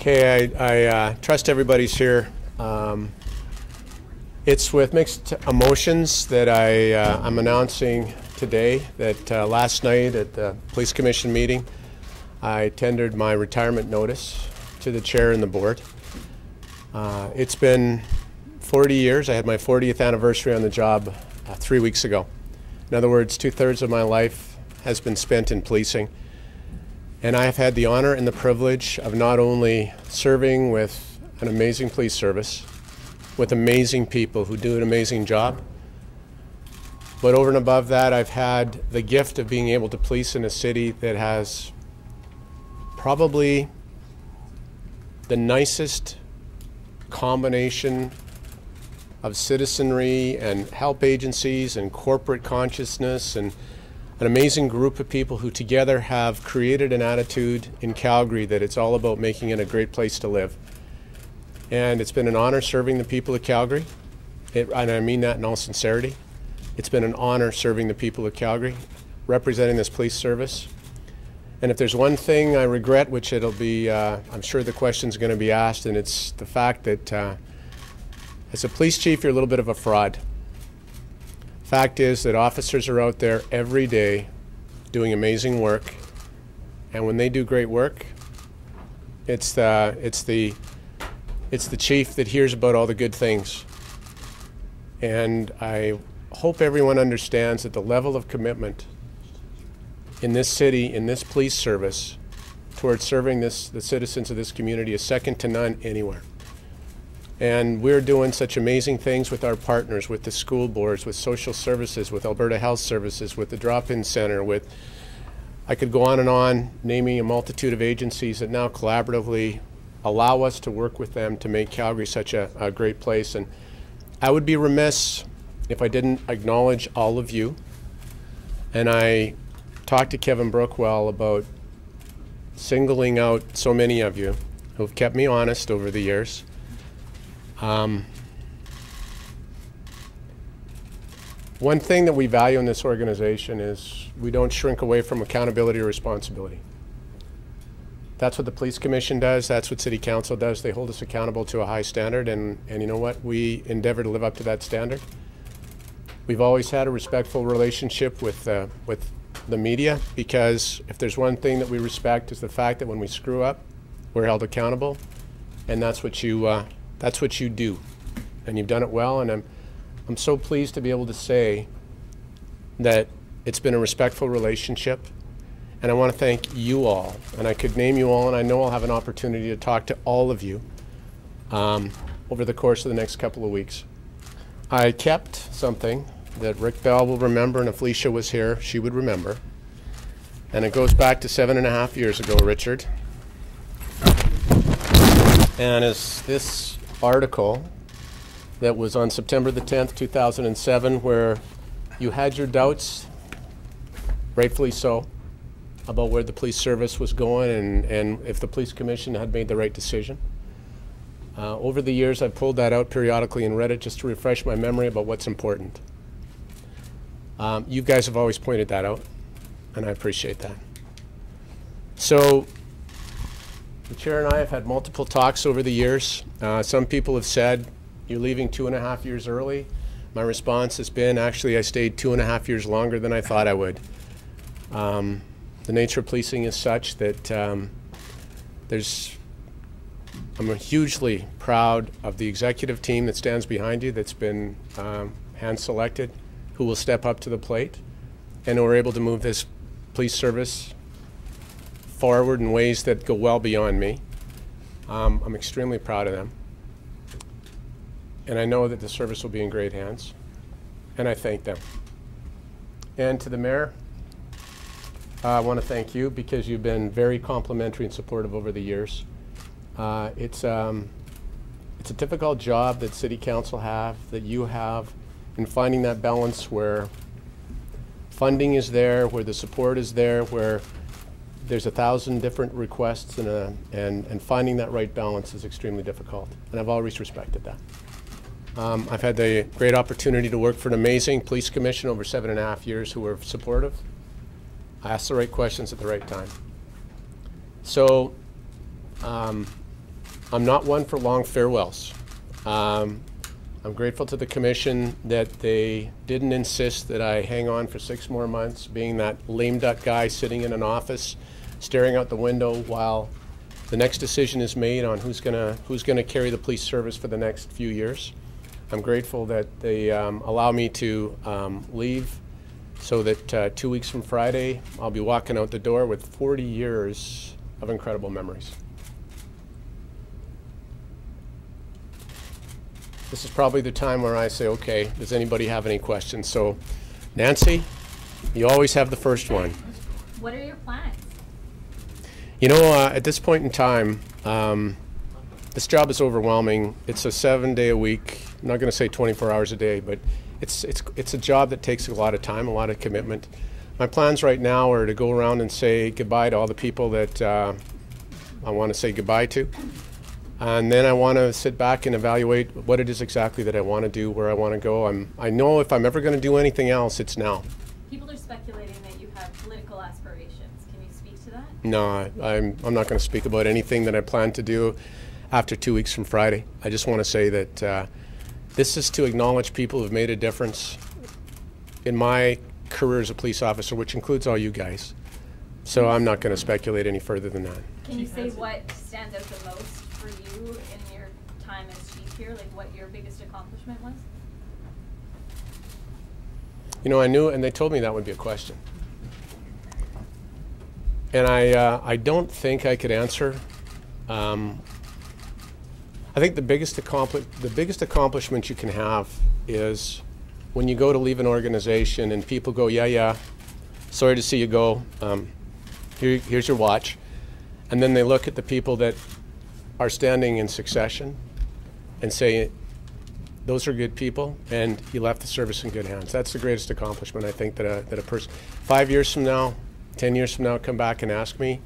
Okay, I trust everybody's here. It's with mixed emotions that I'm announcing today that last night at the Police Commission meeting, I tendered my retirement notice to the chair and the board. It's been 40 years. I had my 40th anniversary on the job 3 weeks ago. In other words, 2/3 of my life has been spent in policing. And I have had the honor and the privilege of not only serving with an amazing police service, with amazing people who do an amazing job, but over and above that, I've had the gift of being able to police in a city that has probably the nicest combination of citizenry and help agencies and corporate consciousness and an amazing group of people who together have created an attitude in Calgary that it's all about making it a great place to live. And it's been an honor serving the people of Calgary, and I mean that in all sincerity. It's been an honor serving the people of Calgary, representing this police service. And if there's one thing I regret, which it'll be, I'm sure the question's going to be asked, and it's the fact that as a police chief, you're a little bit of a fraud. Fact is that officers are out there every day doing amazing work, and when they do great work, it's the chief that hears about all the good things. And I hope everyone understands that the level of commitment in this city, in this police service, towards serving the citizens of this community is second to none anywhere. And we're doing such amazing things with our partners, with the school boards, with social services, with Alberta Health Services, with the drop-in center, with, I could go on, naming a multitude of agencies that now collaboratively allow us to work with them to make Calgary such a great place. And I would be remiss if I didn't acknowledge all of you. And I talked to Kevin Brookwell about singling out so many of you who have kept me honest over the years. One thing that we value in this organization is we don't shrink away from accountability or responsibility. That's what the Police Commission does. That's what City Council does. They hold us accountable to a high standard, and you know what? We endeavor to live up to that standard. We've always had a respectful relationship with the media, because if there's one thing that we respect is the fact that when we screw up, we're held accountable, and that's what you do, and you've done it well. And I'm so pleased to be able to say that it's been a respectful relationship, and I want to thank you all. And I could name you all, and I know I'll have an opportunity to talk to all of you over the course of the next couple of weeks. I kept something that Rick Bell will remember, and if Felicia was here, she would remember. And it goes back to 7.5 years ago, Richard. And it's this article that was on September the 10th, 2007, where you had your doubts, rightfully so, about where the police service was going and if the Police Commission had made the right decision. Over the years, I've pulled that out periodically and read it just to refresh my memory about what's important. You guys have always pointed that out, and I appreciate that. So the chair and I have had multiple talks over the years. Some people have said, you're leaving 2.5 years early. My response has been, actually, I stayed 2.5 years longer than I thought I would. The nature of policing is such that I'm hugely proud of the executive team that stands behind you, that's been hand-selected, who will step up to the plate, and who are able to move this police service forward in ways that go well beyond me. I'm extremely proud of them. And I know that the service will be in great hands. And I thank them. And to the mayor, I want to thank you, because you've been very complimentary and supportive over the years. It's a difficult job that City Council that you have, in finding that balance where funding is there, where the support is there, where there's 1,000 different requests, and finding that right balance is extremely difficult. And I've always respected that. I've had the great opportunity to work for an amazing police commission over 7.5 years who were supportive. I asked the right questions at the right time. So I'm not one for long farewells. I'm grateful to the commission that they didn't insist that I hang on for 6 more months, being that lame duck guy sitting in an office, staring out the window while the next decision is made on who's gonna carry the police service for the next few years. I'm grateful that they allow me to leave so that 2 weeks from Friday, I'll be walking out the door with 40 years of incredible memories. This is probably the time where I say, okay, does anybody have any questions? So, Nancy, you always have the first one. What are your plans? You know, at this point in time, this job is overwhelming. It's a 7-day-a-week, I'm not going to say 24 hours a day, but it's a job that takes a lot of time, a lot of commitment. My plans right now are to go around and say goodbye to all the people that I want to say goodbye to. And then I want to sit back and evaluate what it is exactly that I want to do, where I want to go. I know if I'm ever going to do anything else, it's now. People are speculating that you have political aspirations. Can you speak to that? No, I'm not going to speak about anything that I plan to do after 2 weeks from Friday. I just want to say that this is to acknowledge people who have made a difference in my career as a police officer, which includes all you guys. So I'm not going to speculate any further than that. Can you say what stands out the most for you in your time as chief here? Like what your biggest accomplishment was? You know, I knew, and they told me that would be a question. And I don't think I could answer. I think the biggest accomplishment you can have is when you go to leave an organization and people go, yeah, sorry to see you go. Here's your watch. And then they look at the people that are standing in succession and say, those are good people, and you left the service in good hands. That's the greatest accomplishment, I think, that a person, 5 years from now, 10 years from now, come back and ask me,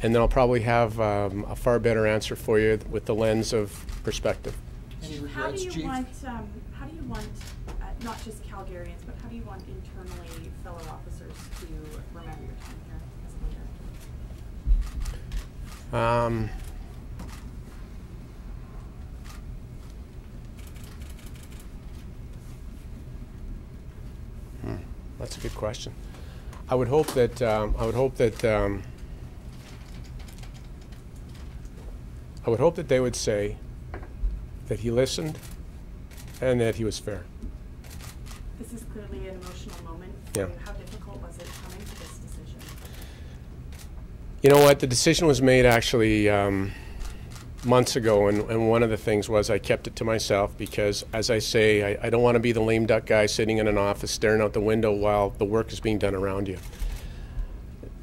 and then I'll probably have a far better answer for you with the lens of perspective. Any regrets, how do you Chief? want, not just Calgarians, but how do you want internally fellow officers to remember your time here as a leader? That's a good question. I would hope that they would say that he listened and that he was fair. This is clearly an emotional moment for Yeah. you. How difficult was it coming to this decision? You know what? The decision was made actually months ago, and one of the things was I kept it to myself because, as I say, I don't want to be the lame duck guy sitting in an office staring out the window while the work is being done around you.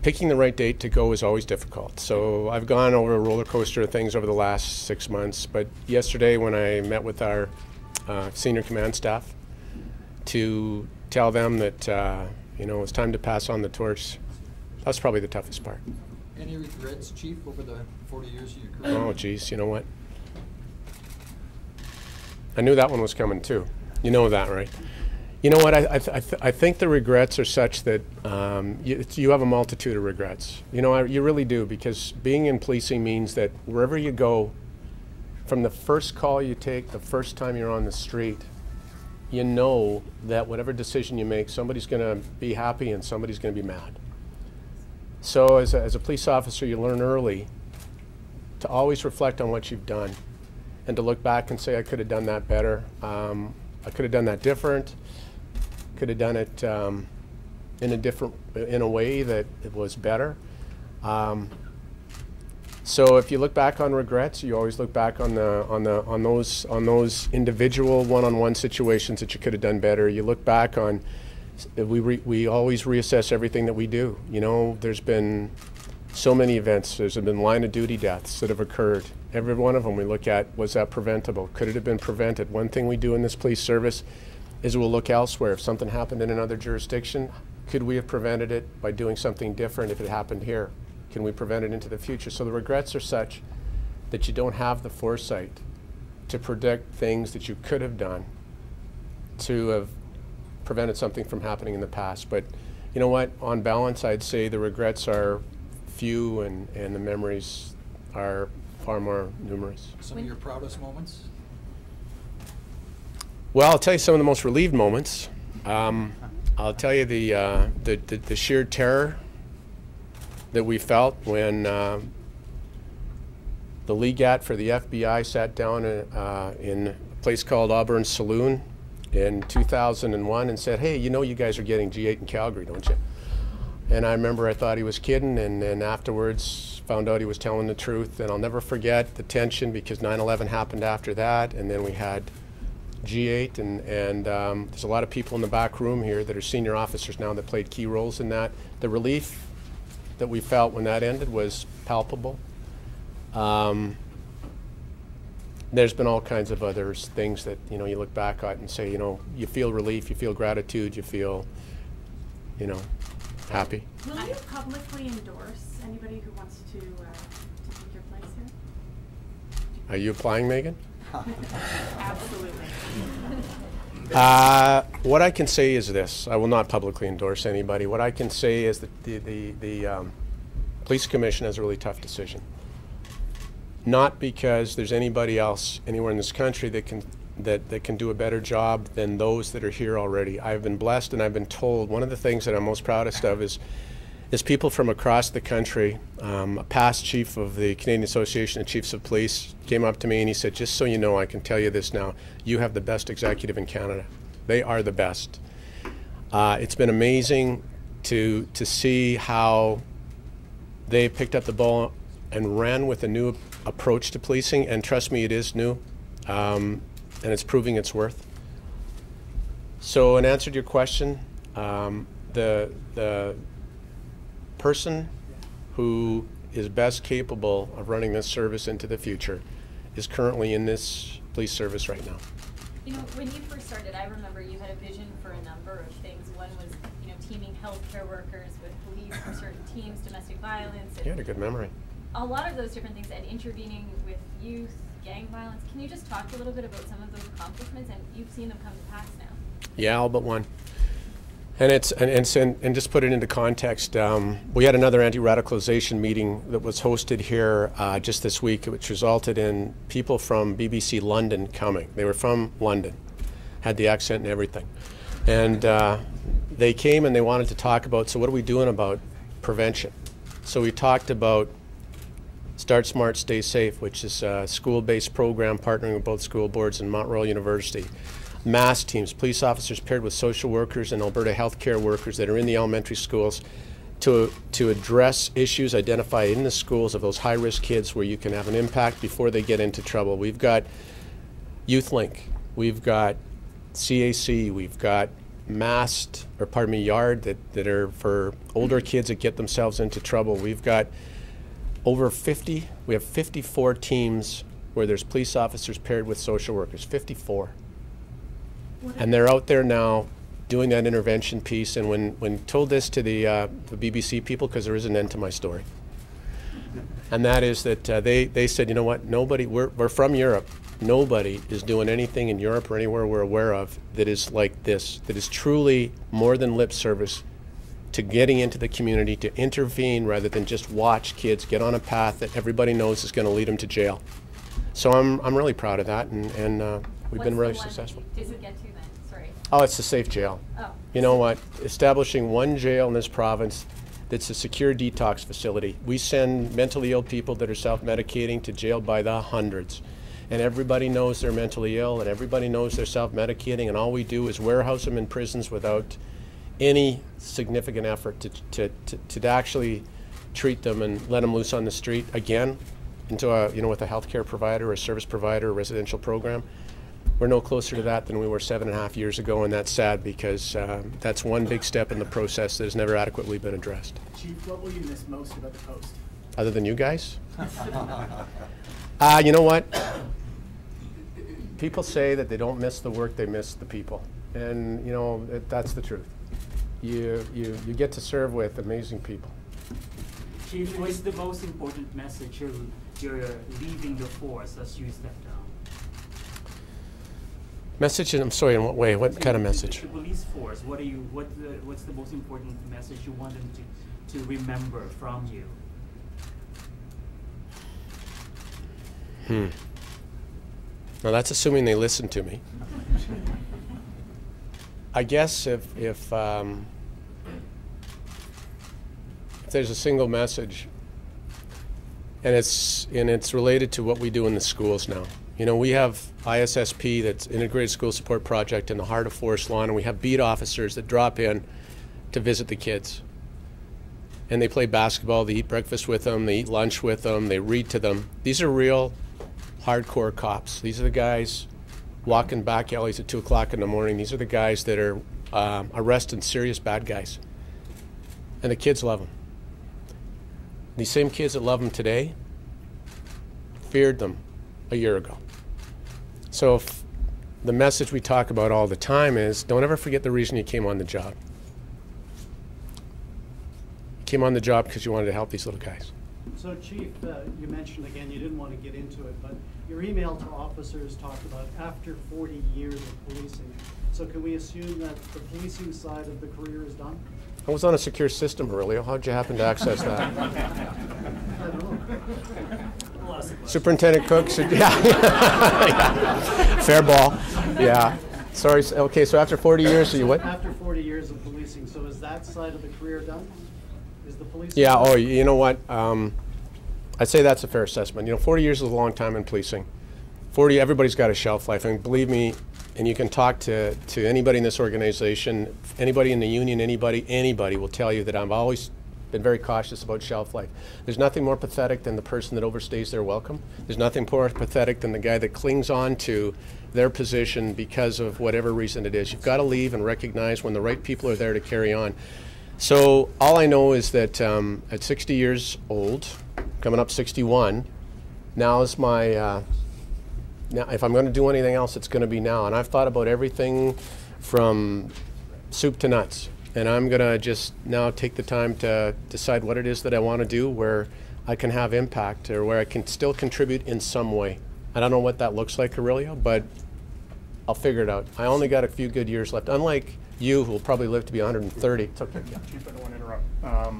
Picking the right date to go is always difficult. So I've gone over a roller coaster of things over the last 6 months, but yesterday when I met with our senior command staff to tell them that it's time to pass on the torch, that's probably the toughest part. Any regrets, Chief, over the 40 years of your career? Oh, geez, you know what? I knew that one was coming too. You know that, right? You know what? I think the regrets are such that you have a multitude of regrets. You know, you really do, because being in policing means that wherever you go, from the first call you take, the first time you're on the street, you know that whatever decision you make, somebody's going to be happy and somebody's going to be mad. So as a police officer, you learn early to always reflect on what you've done and to look back and say, I could have done that better. I could have done that different. Could have done it in a way that it was better. So if you look back on regrets, you always look back on those individual one-on-one situations that you could have done better. You look back on. We always reassess everything that we do. You know, there's been so many events. There's been line of duty deaths that have occurred. Every one of them we look at, was that preventable? Could it have been prevented? One thing we do in this police service is we'll look elsewhere. If something happened in another jurisdiction, could we have prevented it by doing something different if it happened here? Can we prevent it into the future? So the regrets are such that you don't have the foresight to predict things that you could have done to have prevented something from happening in the past. But you know what? On balance, I'd say the regrets are few and the memories are far more numerous. Some of your proudest moments? Well, I'll tell you some of the most relieved moments. I'll tell you the sheer terror that we felt when the legat for the FBI sat down in a place called Auburn Saloon in 2001 and said, "Hey, you know you guys are getting G8 in Calgary, don't you?" And I remember I thought he was kidding, and then afterwards found out he was telling the truth. And I'll never forget the tension, because 9/11 happened after that, and then we had G8, and there's a lot of people in the back room here that are senior officers now that played key roles in that. The relief that we felt when that ended was palpable. There's been all kinds of other things that, you know, you look back at and say, you know, you feel relief, you feel gratitude, you feel, you know, happy. Will you publicly endorse anybody who wants to take your place here? Are you applying, Megan? Absolutely. What I can say is this: I will not publicly endorse anybody. What I can say is that the Police Commission has a really tough decision. Not because there's anybody else anywhere in this country that can do a better job than those that are here already. I've been blessed, and I've been told one of the things that I'm most proudest of is people from across the country. A past chief of the Canadian Association of Chiefs of Police came up to me and he said, "Just so you know, I can tell you this now, you have the best executive in Canada. They are the best." It's been amazing to see how they picked up the ball and ran with a new approach to policing, and trust me, it is new, and it's proving its worth. So in answer to your question, the person who is best capable of running this service into the future is currently in this police service right now. You know, when you first started, I remember you had a vision for a number of things. One was, you know, teaming healthcare workers with police for certain teams, domestic violence. You had a good memory. A lot of those different things, and intervening with youth, gang violence. Can you just talk a little bit about some of those accomplishments? And you've seen them come to pass now. Yeah, all but one. And and just put it into context, we had another anti-radicalization meeting that was hosted here just this week, which resulted in people from BBC London coming. They were from London, had the accent and everything. And they came and they wanted to talk about, so what are we doing about prevention? So we talked about Start Smart, Stay Safe, which is a school-based program partnering with both school boards and Mount Royal University. MASS teams, police officers paired with social workers and Alberta healthcare workers that are in the elementary schools to address issues identified in the schools of those high-risk kids where you can have an impact before they get into trouble. We've got YouthLink, we've got CAC, we've got YARD that are for older kids that get themselves into trouble. We've got over 50, we have 54 teams where there's police officers paired with social workers, 54. And they're out there now doing that intervention piece. And when told this to the BBC people, because there is an end to my story, and that is that they said, you know what, nobody, we're from Europe, nobody is doing anything in Europe or anywhere we're aware of that is like this, that is truly more than lip service to getting into the community, to intervene rather than just watch kids get on a path that everybody knows is going to lead them to jail. So I'm really proud of that, and we've been really successful. Does it get to then? Sorry. Oh, it's a safe jail. Oh. You know what? Establishing one jail in this province that's a secure detox facility. We send mentally ill people that are self-medicating to jail by the hundreds. And everybody knows they're mentally ill, and everybody knows they're self-medicating, and all we do is warehouse them in prisons without any significant effort to actually treat them and let them loose on the street again into a, you know, with a healthcare provider, a service provider, a residential program. We're no closer to that than we were 7.5 years ago, and that's sad because that's one big step in the process that has never adequately been addressed. Chief, what will you miss most about the post? Other than you guys? You know what? People say that they don't miss the work, they miss the people. And, you know, that's the truth. You get to serve with amazing people. Chief, what is the most important message you're leaving the force as you step down? Message? I'm sorry, in what way? What kind of message? The police force. What's the most important message you want them to remember from you? Now that's assuming they listen to me. I guess if there's a single message, and it's related to what we do in the schools now. You know, we have ISSP, that's Integrated School Support Project, in the heart of Forest Lawn, and we have beat officers that drop in to visit the kids. And they play basketball, they eat breakfast with them, they eat lunch with them, they read to them. These are real hardcore cops. These are the guys walking back alleys at 2 o'clock in the morning. These are the guys that are arresting serious bad guys. And the kids love them. These same kids that love them today feared them a year ago. So if the message we talk about all the time is, don't ever forget the reason you came on the job. You came on the job because you wanted to help these little guys. So Chief, you mentioned again, you didn't want to get into it, but your email to officers talked about after 40 years of policing. So can we assume that the policing side of the career is done? I was on a secure system earlier. How'd you happen to access that? I don't know. Superintendent Cook said, yeah. Yeah. Fair ball. Yeah. Sorry. Okay, so after 40 years, so you what? After 40 years of policing, so is that side of the career done? Is the policing? Yeah, oh, you know what? I'd say that's a fair assessment. You know, 40 years is a long time in policing. 40, everybody's got a shelf life. I mean, believe me, and you can talk to anybody in this organization, anybody in the union, anybody will tell you that I've always been very cautious about shelf life. There's nothing more pathetic than the person that overstays their welcome. There's nothing more pathetic than the guy that clings on to their position because of whatever reason it is. You've got to leave and recognize when the right people are there to carry on. So all I know is that at 60 years old, coming up 61, now is my, now if I'm going to do anything else, it's going to be now. And I've thought about everything from soup to nuts. And I'm going to just now take the time to decide what it is that I want to do, where I can have impact or where I can still contribute in some way. I don't know what that looks like, Aurelio, but I'll figure it out. I only got a few good years left. Unlike you, who will probably live to be 130. It's okay. Yeah, Chief, I don't want to interrupt. Our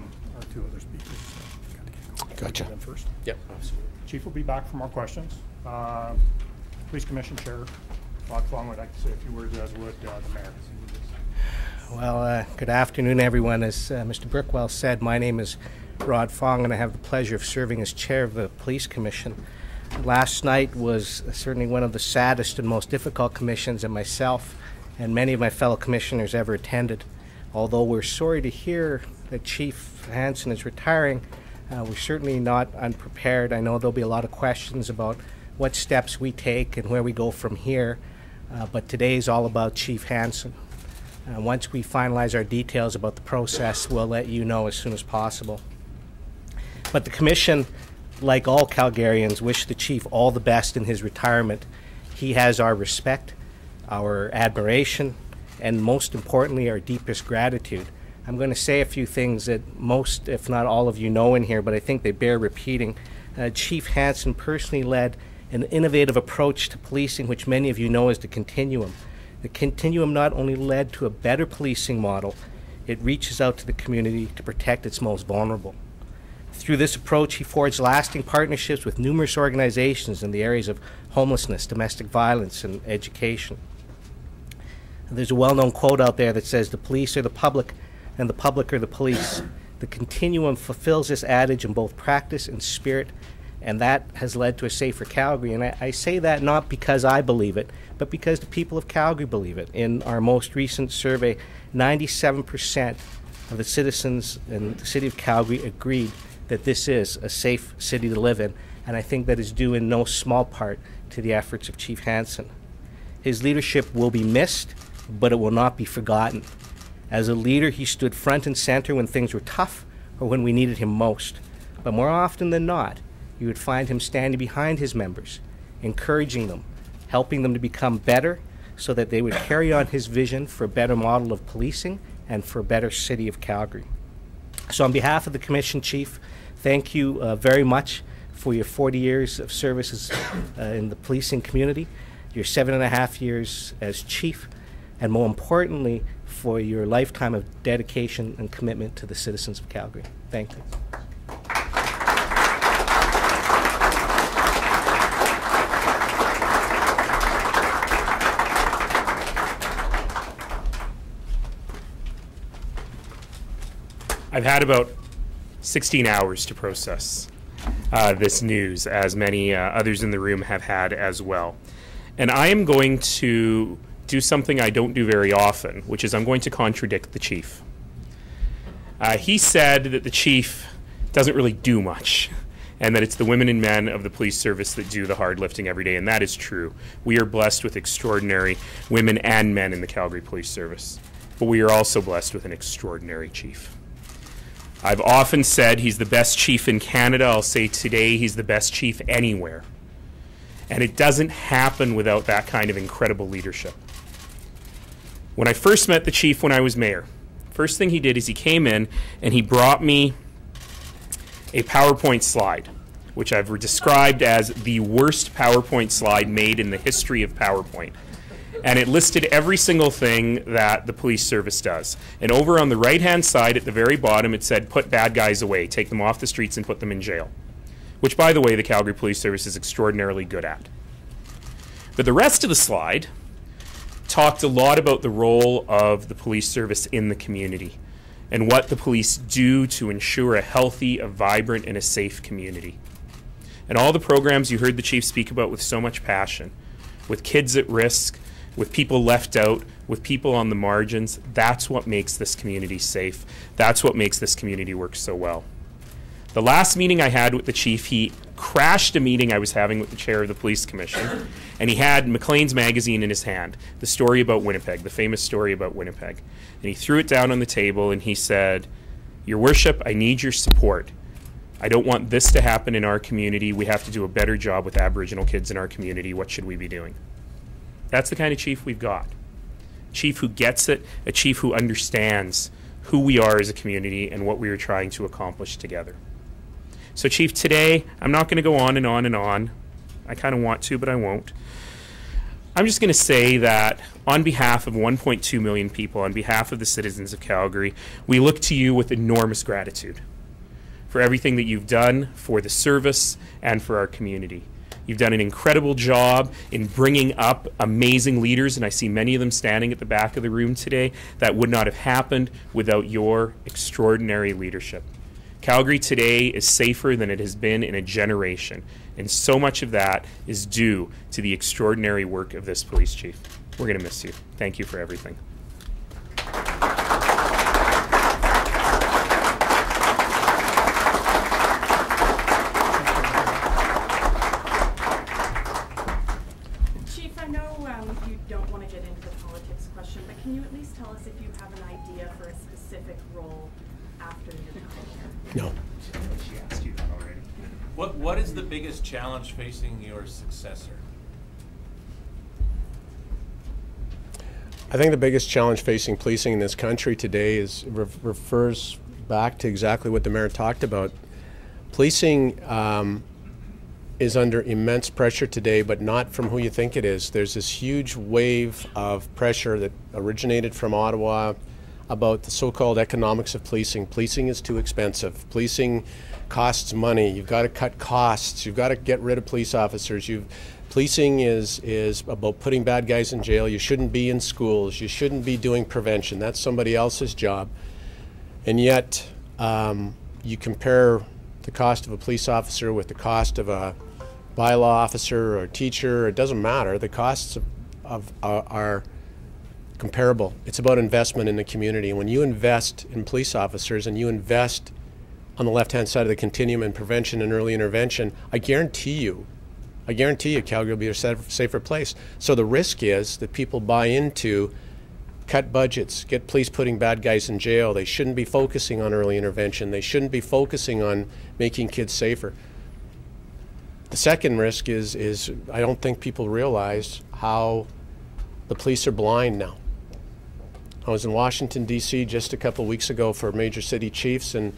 two other speakers. Gotcha. Them first. Yep, absolutely. Chief will be back for more questions. Police Commission Chair Rod Fong would like to say a few words, as would the Mayor. Well, good afternoon, everyone. As Mr. Brickwell said, my name is Rod Fong, and I have the pleasure of serving as chair of the Police Commission. Last night was certainly one of the saddest and most difficult commissions that myself and many of my fellow commissioners ever attended. Although we're sorry to hear that Chief Hanson is retiring, we're certainly not unprepared. I know there'll be a lot of questions about what steps we take and where we go from here, but today is all about Chief Hanson. Once we finalize our details about the process, we'll let you know as soon as possible. But the Commission, like all Calgarians, wish the Chief all the best in his retirement. He has our respect, our admiration, and most importantly, our deepest gratitude. I'm going to say a few things that most, if not all of you know in here, but I think they bear repeating. Chief Hanson personally led an innovative approach to policing, which many of you know as the Continuum. The Continuum not only led to a better policing model, it reaches out to the community to protect its most vulnerable. Through this approach, he forged lasting partnerships with numerous organizations in the areas of homelessness, domestic violence, and education. There's a well-known quote out there that says, "The police are the public, and the public are the police." The Continuum fulfills this adage in both practice and spirit, and that has led to a safer Calgary. And I say that not because I believe it, but because the people of Calgary believe it. In our most recent survey, 97% of the citizens in the city of Calgary agreed that this is a safe city to live in, and I think that is due in no small part to the efforts of Chief Hanson. His leadership will be missed, but it will not be forgotten. As a leader, he stood front and center when things were tough or when we needed him most. But more often than not, you would find him standing behind his members, encouraging them, helping them to become better so that they would carry on his vision for a better model of policing and for a better city of Calgary. So on behalf of the Commission, Chief, thank you very much for your 40 years of services in the policing community, your 7.5 years as Chief, and more importantly, for your lifetime of dedication and commitment to the citizens of Calgary. Thank you. I've had about 16 hours to process this news, as many others in the room have had as well. And I am going to do something I don't do very often, which is I'm going to contradict the chief. He said that the chief doesn't really do much, and that it's the women and men of the police service that do the hard lifting every day, and that is true. We are blessed with extraordinary women and men in the Calgary Police Service, but we are also blessed with an extraordinary chief. I've often said he's the best chief in Canada. I'll say today he's the best chief anywhere. And it doesn't happen without that kind of incredible leadership. When I first met the chief when I was mayor, first thing he did is he came in and he brought me a PowerPoint slide, which I've described as the worst PowerPoint slide made in the history of PowerPoint. And it listed every single thing that the police service does. And over on the right-hand side at the very bottom, it said, put bad guys away, take them off the streets and put them in jail. Which, by the way, the Calgary Police Service is extraordinarily good at. But the rest of the slide talked a lot about the role of the police service in the community and what the police do to ensure a healthy, a vibrant, and a safe community. And all the programs you heard the chief speak about with so much passion, with kids at risk, with people left out, with people on the margins, that's what makes this community safe. That's what makes this community work so well. The last meeting I had with the chief, he crashed a meeting I was having with the chair of the Police Commission, and he had Maclean's magazine in his hand, the story about Winnipeg, the famous story about Winnipeg. And he threw it down on the table and he said, Your Worship, I need your support. I don't want this to happen in our community. We have to do a better job with Aboriginal kids in our community. What should we be doing? That's the kind of chief we've got. A chief who gets it, a chief who understands who we are as a community and what we are trying to accomplish together. So, Chief, today, I'm not going to go on and on and on. I kind of want to, but I won't. I'm just going to say that on behalf of 1.2 million people, on behalf of the citizens of Calgary, we look to you with enormous gratitude for everything that you've done for the service and for our community. You've done an incredible job in bringing up amazing leaders, and I see many of them standing at the back of the room today. That would not have happened without your extraordinary leadership. Calgary today is safer than it has been in a generation, and so much of that is due to the extraordinary work of this police chief. We're going to miss you. Thank you for everything. Chief, I know you don't want to get into the politics question, but can you at least tell us if you have an idea for a specific role after your time here? No. She asked you that already. What is the biggest challenge facing your successor? I think the biggest challenge facing policing in this country today is refers back to exactly what the mayor talked about. Policing is under immense pressure today, but not from who you think it is. There's this huge wave of pressure that originated from Ottawa about the so-called economics of policing. Policing is too expensive. Policing costs money. You've got to cut costs. You've got to get rid of police officers. Policing is about putting bad guys in jail. You shouldn't be in schools. You shouldn't be doing prevention. That's somebody else's job. And yet, you compare the cost of a police officer with the cost of a bylaw officer or a teacher. It doesn't matter. The costs are comparable. It's about investment in the community. When you invest in police officers and you invest on the left-hand side of the continuum in prevention and early intervention, I guarantee you Calgary will be a safer place. So the risk is that people buy into cut budgets, get police putting bad guys in jail. They shouldn't be focusing on early intervention. They shouldn't be focusing on making kids safer. The second risk is I don't think people realize how the police are blind now. I was in Washington, D.C. just a couple of weeks ago for major city chiefs, and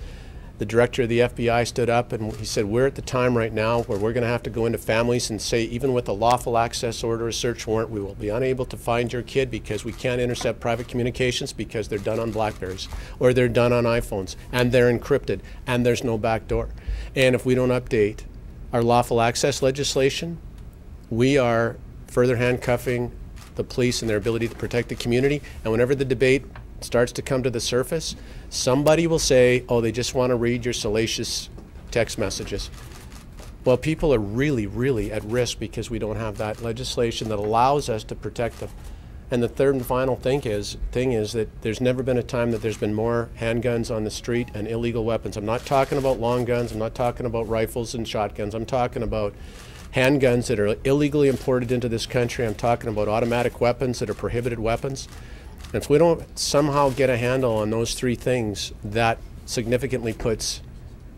the director of the FBI stood up and he said, we're at the time right now where we're going to have to go into families and say, even with a lawful access order, a search warrant, we will be unable to find your kid because we can't intercept private communications because they're done on Blackberries or they're done on iPhones and they're encrypted and there's no back door. And if we don't update our lawful access legislation, we are further handcuffing the police and their ability to protect the community. And whenever the debate starts to come to the surface, somebody will say, oh, they just want to read your salacious text messages. Well, people are really, really at risk because we don't have that legislation that allows us to protect them. And the third and final thing is that there's never been a time that there's been more handguns on the street and illegal weapons. I'm not talking about long guns. I'm not talking about rifles and shotguns. I'm talking about handguns that are illegally imported into this country. I'm talking about automatic weapons that are prohibited weapons. And if we don't somehow get a handle on those three things, that significantly puts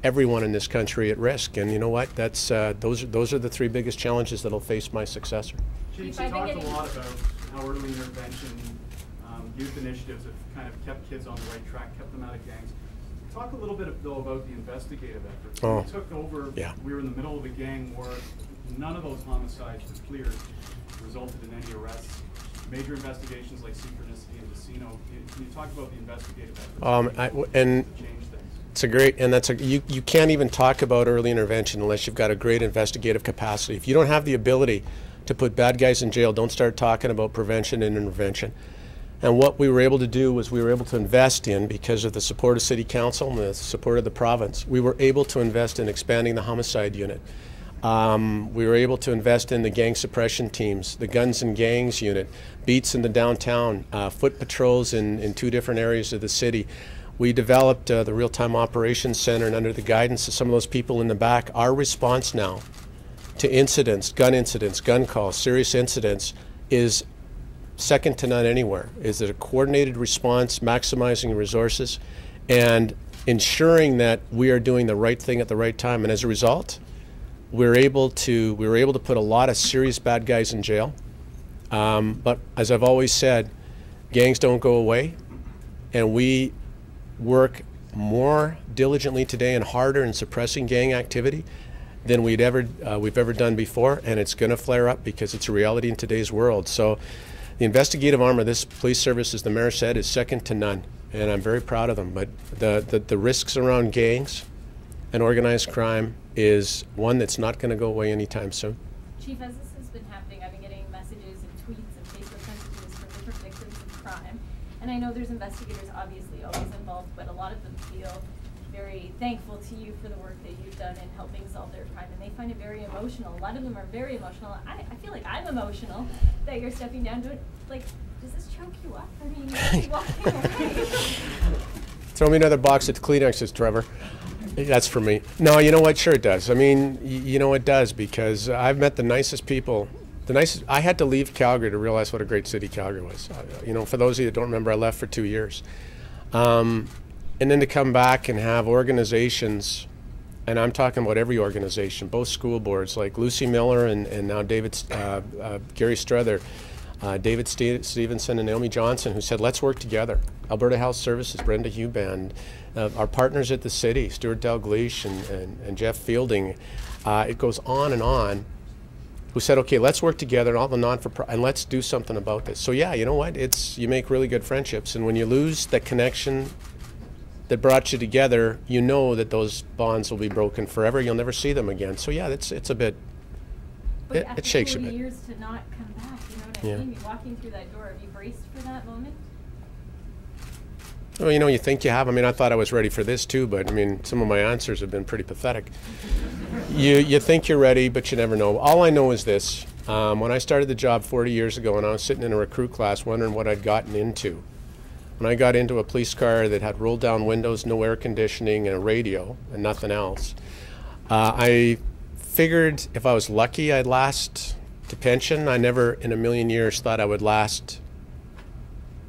everyone in this country at risk. And you know what? That's those are the three biggest challenges that'll face my successor. Chief, you talked a lot about how early intervention, youth initiatives have kind of kept kids on the right track, kept them out of gangs. Talk a little bit, though, about the investigative efforts. When we took over, we were in the middle of a gang war. None of those homicides were cleared, resulted in any arrests. Major investigations like Synchronicity and Casino. Can you talk about the investigative efforts to change things? It's a great, and you can't even talk about early intervention unless you've got a great investigative capacity. If you don't have the ability to put bad guys in jail, don't start talking about prevention and intervention. And what we were able to do was we were able to invest in, because of the support of City Council and the support of the province, we were able to invest in expanding the homicide unit. We were able to invest in the gang suppression teams, the guns and gangs unit, beats in the downtown, foot patrols in 2 different areas of the city. We developed the real-time operations center, and under the guidance of some of those people in the back, our response now to incidents, gun calls, serious incidents is second to none anywhere. Is it a coordinated response, maximizing resources, and ensuring that we are doing the right thing at the right time. And as a result, we were able to put a lot of serious bad guys in jail. But as I've always said, gangs don't go away, and we work more diligently today and harder in suppressing gang activity than we've ever done before, and it's going to flare up because it's a reality in today's world. So the investigative arm of this police service, as the mayor said, is second to none, and I'm very proud of them. But the risks around gangs and organized crime is one that's not going to go away anytime soon. Chief, as this has been happening, I've been getting messages and tweets and Facebook messages from different victims of crime. And I know there's investigators obviously always involved, but a lot of them feel very thankful to you for the work that you've done in helping solve their crime, and they find it very emotional. A lot of them are very emotional. I feel like I'm emotional that you're stepping down to it. Like, does this choke you up? I mean, you're walking away. Throw me another box of Kleenexes, Trevor. That's for me. No, you know what? Sure it does. I mean, you know it does, because I've met the nicest people. I had to leave Calgary to realize what a great city Calgary was. You know, for those of you that don't remember, I left for 2 years. And then to come back and have organizations, and I'm talking about every organization, both school boards like Lucy Miller and now Gary Struther, David Stevenson and Naomi Johnson, who said, let's work together. Alberta Health Services, Brenda Huban, our partners at the city, Stuart Dalgleish and Jeff Fielding, it goes on, who said, okay, let's work together and all the non-for-profit, and let's do something about this. So yeah, you know what, you make really good friendships, and when you lose that connection that brought you together, you know that those bonds will be broken forever. You'll never see them again. So yeah, it's a bit, it shakes a bit. After 4 years to not come back, you know what I mean? You're walking through that door. Have you braced for that moment? Well, you know, you think you have. I mean, I thought I was ready for this too, but I mean, some of my answers have been pretty pathetic. You think you're ready, but you never know. All I know is this. When I started the job 40 years ago, and I was sitting in a recruit class wondering what I'd gotten into, when I got into a police car that had rolled down windows, no air conditioning, and a radio, and nothing else, I figured if I was lucky, I'd last to pension. I never in a million years thought I would last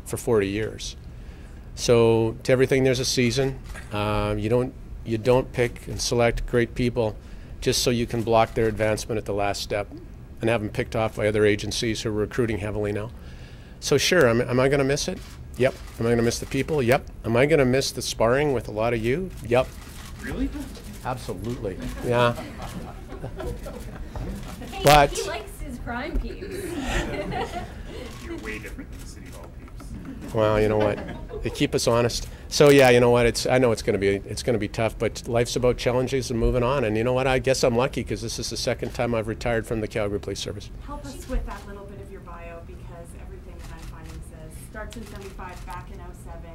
for 40 years. So to everything, there's a season. You don't pick and select great people just so you can block their advancement at the last step and have them picked off by other agencies who are recruiting heavily now. So sure, am I going to miss it? Yep. Am I going to miss the people? Yep. Am I going to miss the sparring with a lot of you? Yep. Really? Absolutely. Yeah. But he likes his crime peeps. You're way different than the City Hall peeps. Well, you know what? They keep us honest. So yeah, you know what? I know it's going to be tough, but life's about challenges and moving on. And you know what? I guess I'm lucky because this is the second time I've retired from the Calgary Police Service. Help us with that little bit of your bio, because everything that I'm finding says starts in 75, back in 07,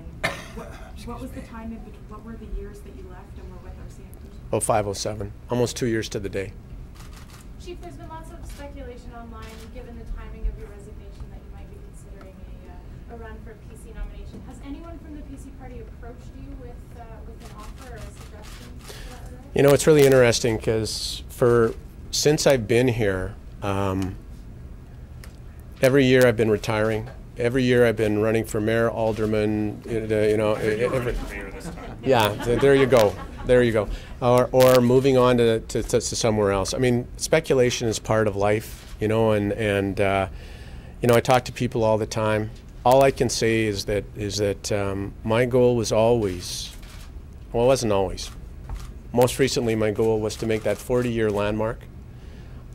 What was the time in between, what were the years that you left and were with RCMP? 0507, almost 2 years to the day. Chief, there's been lots of speculation online, given the timing of your resignation, that you might be considering a run for a PC nomination. Has anyone from the PC party approached you with an offer or a suggestion? You know, it's really interesting because since I've been here, every year I've been retiring. Every year I've been running for mayor, alderman, yeah, there you go. There you go. Or moving on to somewhere else. I mean, speculation is part of life, you know, and you know, I talk to people all the time. All I can say is that my goal was always, well, it wasn't always. Most recently, my goal was to make that 40-year landmark.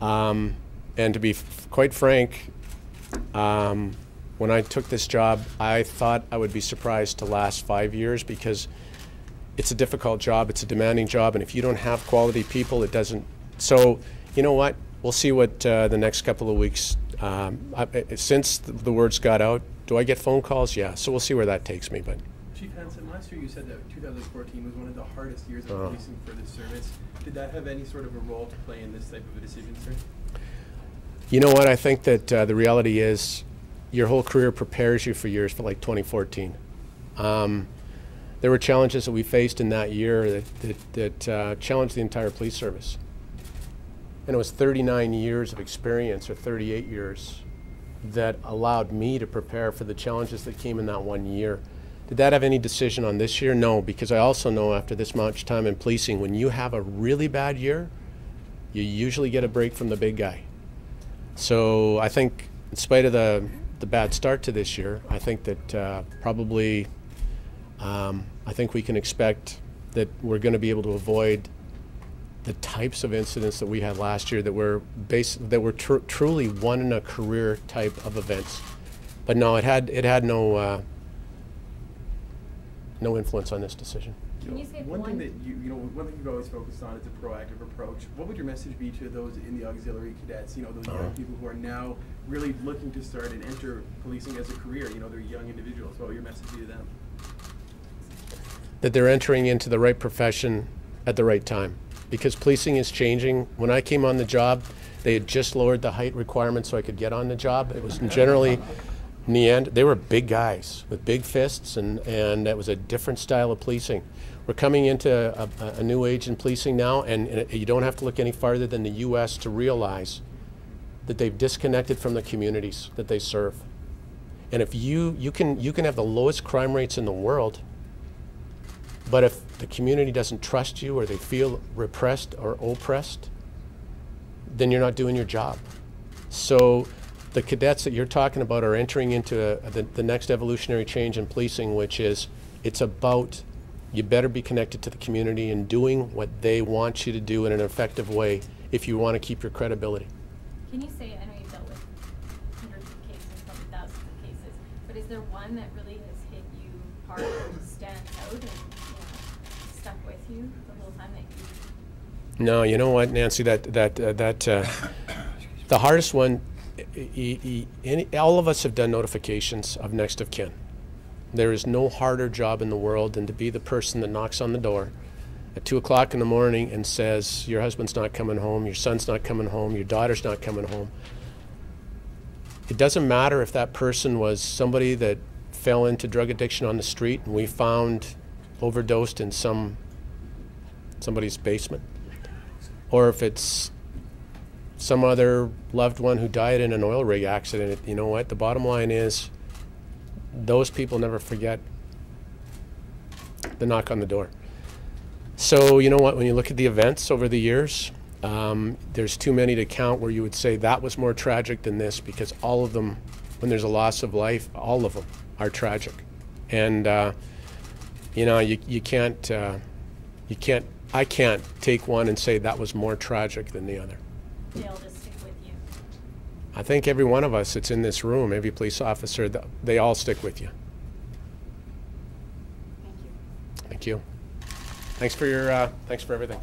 And to be quite frank, when I took this job, I thought I would be surprised to last 5 years, because it's a difficult job, it's a demanding job, and if you don't have quality people, it doesn't. So, you know what? We'll see what the next couple of weeks, since the words got out, do I get phone calls? Yeah, so we'll see where that takes me. But Chief Hanson, last year you said that 2014 was one of the hardest years of policing for the service. Did that have any sort of a role to play in this type of a decision, sir? you know what? I think that the reality is your whole career prepares you for years for like 2014. There were challenges that we faced in that year that challenged the entire police service. And it was 39 years of experience, or 38 years, that allowed me to prepare for the challenges that came in that 1 year. Did that have any decision on this year? No, because I also know after this much time in policing, when you have a really bad year, you usually get a break from the big guy. So I think, in spite of the bad start to this year, I think that probably, I think we can expect that we're going to be able to avoid the types of incidents that we had last year that were truly one in a career type of events. But no, it had no influence on this decision. Can you say one thing that one thing you've always focused on is a proactive approach. What would your message be to those in the auxiliary cadets? Those young people who are now really looking to start and enter policing as a career. They're young individuals. What would your message be to them? That they're entering into the right profession at the right time, because policing is changing. When I came on the job, they had just lowered the height requirement so I could get on the job. It was generally, in the end, they were big guys with big fists, and that was a different style of policing. We're coming into a new age in policing now, and you don't have to look any farther than the U.S. to realize that they've disconnected from the communities that they serve. And if you can have the lowest crime rates in the world, but if the community doesn't trust you, or they feel repressed or oppressed, then you're not doing your job. So the cadets that you're talking about are entering into the next evolutionary change in policing, which is, it's about, you better be connected to the community and doing what they want you to do in an effective way if you want to keep your credibility. Can you say, I know you've dealt with hundreds of cases, probably thousands of cases, but is there one that really has hit you hard and stands out and stuck with you the whole time that you? No, you know what, Nancy, the hardest one, all of us have done notifications of next of kin. There is no harder job in the world than to be the person that knocks on the door at 2 o'clock in the morning and says, your husband's not coming home, your son's not coming home, your daughter's not coming home. It doesn't matter if that person was somebody that fell into drug addiction on the street and we found overdosed in somebody's basement, or if it's some other loved one who died in an oil rig accident. You know what? The bottom line is, those people never forget the knock on the door. So you know what? When you look at the events over the years, there's too many to count where you would say that was more tragic than this, because all of them, when there's a loss of life, all of them are tragic. And I can't take one and say that was more tragic than the other. They all just stick with you. I think every one of us that's in this room, every police officer, they all stick with you. Thank you. Thank you. Thanks for everything.